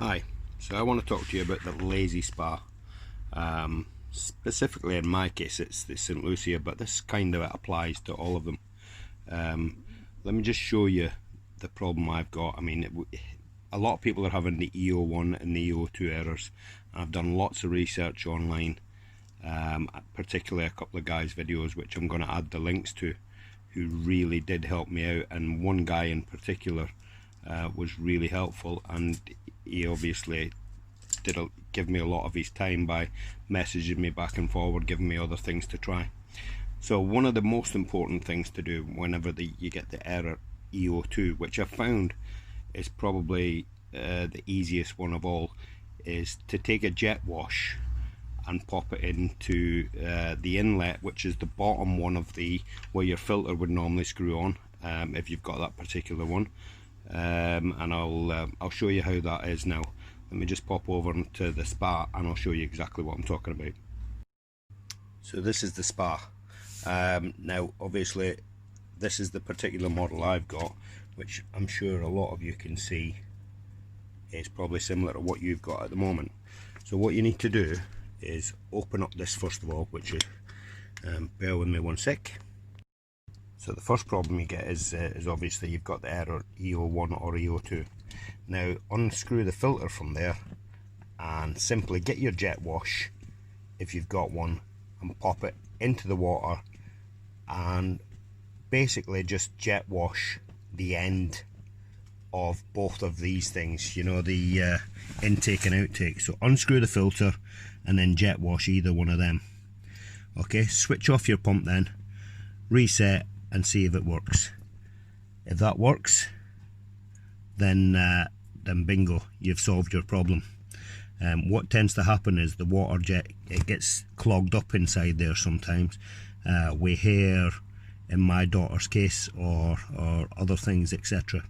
Hi, so I want to talk to you about the lazy spa. Specifically in my case it's the St. Lucia, but this kind of applies to all of them. Let me just show you the problem I've got. I mean, a lot of people are having the E01 and the E02 errors. I've done lots of research online, particularly a couple of guys' videos which I'm going to add the links to, who really did help me out, and one guy in particular was really helpful, and he obviously did give me a lot of his time by messaging me back and forward, giving me other things to try. So one of the most important things to do whenever you get the error E02, which I found is probably the easiest one of all, is to take a jet wash and pop it into the inlet, which is the bottom one of the where your filter would normally screw on, if you've got that particular one. And I'll show you how that is now. Let me just pop over to the spa and I'll show you exactly what I'm talking about. So this is the spa. Now obviously this is the particular model I've got, which I'm sure a lot of you can see is probably similar to what you've got at the moment. So what you need to do is open up this first of all, which is, bear with me one sec. So the first problem you get is obviously you've got the error E01 or E02. Now unscrew the filter from there and simply get your jet wash, if you've got one, and pop it into the water and basically just jet wash the end of both of these things, you know, the intake and outtake. So unscrew the filter and then jet wash either one of them. Okay, switch off your pump then, reset and see if it works. If that works, then bingo, you've solved your problem. What tends to happen is the water jet, it gets clogged up inside there sometimes with hair, in my daughter's case, or other things, etc.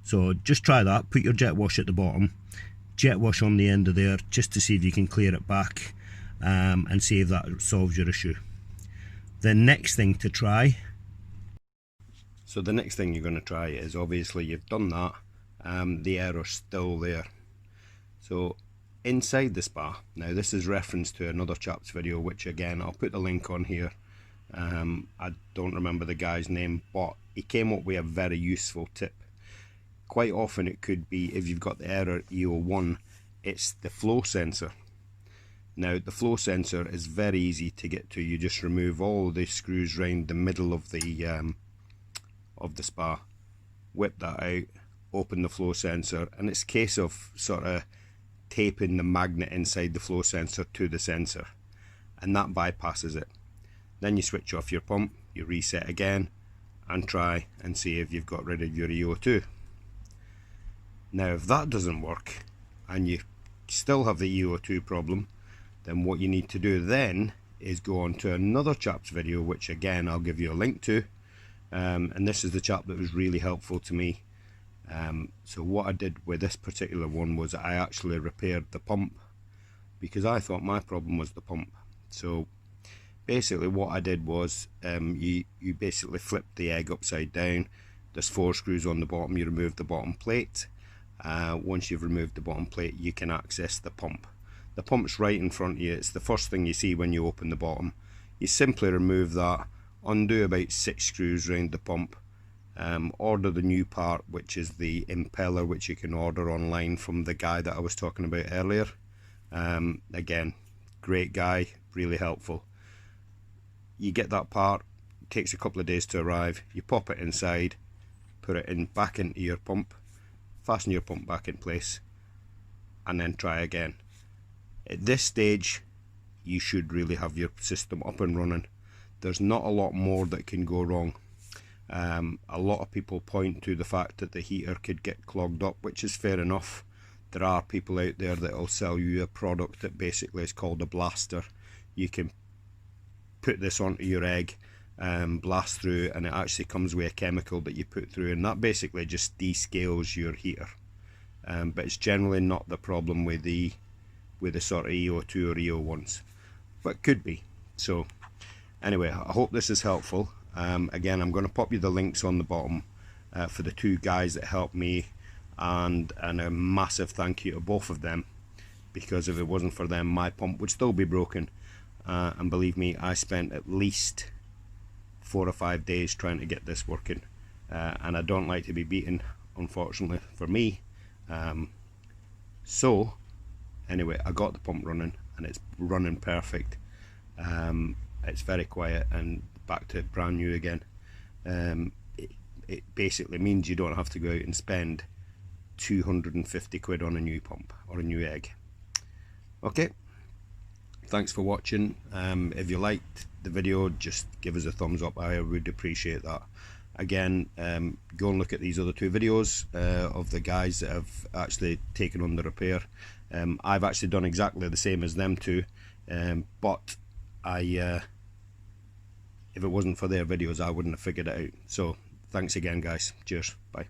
So just try that. Put your jet wash at the bottom, jet wash on the end of there, just to see if you can clear it back, and see if that solves your issue. The next thing to try, so the next thing you're going to try is, obviously you've done that, the error's still there. So inside the spa, now this is reference to another chap's video, which again I'll put the link on here. I don't remember the guy's name, but he came up with a very useful tip. Quite often it could be, if you've got the error E01, it's the flow sensor. Now the flow sensor is very easy to get to. You just remove all the screws around the middle of the spa, whip that out, open the flow sensor, and it's a case of sort of taping the magnet inside the flow sensor to the sensor, and that bypasses it. Then you switch off your pump, you reset again, and try and see if you've got rid of your E02. Now if that doesn't work and you still have the E02 problem, then what you need to do then is go on to another chap's video, which again I'll give you a link to, and this is the chap that was really helpful to me. So what I did with this particular one was I actually repaired the pump, because I thought my problem was the pump. So basically what I did was, you basically flip the egg upside down. There's 4 screws on the bottom. You remove the bottom plate. Once you've removed the bottom plate, you can access the pump. The pump's right in front of you. It's the first thing you see when you open the bottom. You simply remove that, undo about 6 screws around the pump, order the new part, which is the impeller, which you can order online from the guy that I was talking about earlier. Again, great guy, really helpful. You get that part, it takes a couple of days to arrive. You pop it inside, put it in back into your pump, fasten your pump back in place, and then try again. At this stage you should really have your system up and running. There's not a lot more that can go wrong. A lot of people point to the fact that the heater could get clogged up, which is fair enough. There are people out there that will sell you a product that basically is called a blaster. You can put this onto your egg, blast through, and it actually comes with a chemical that you put through, and that basically just descales your heater. But it's generally not the problem with the sort of E02 or E01s, but could be. So anyway, I hope this is helpful. Again, I'm going to pop you the links on the bottom for the 2 guys that helped me and a massive thank you to both of them, because if it wasn't for them my pump would still be broken. And believe me, I spent at least 4 or 5 days trying to get this working, and I don't like to be beaten, unfortunately for me. So anyway, I got the pump running and it's running perfect. It's very quiet and back to brand new again. It basically means you don't have to go out and spend 250 quid on a new pump or a new egg. Okay, thanks for watching. If you liked the video, just give us a thumbs up. I would appreciate that. Again, go and look at these other 2 videos of the guys that have actually taken on the repair. I've actually done exactly the same as them 2, but if it wasn't for their videos I wouldn't have figured it out. So thanks again guys, cheers, bye.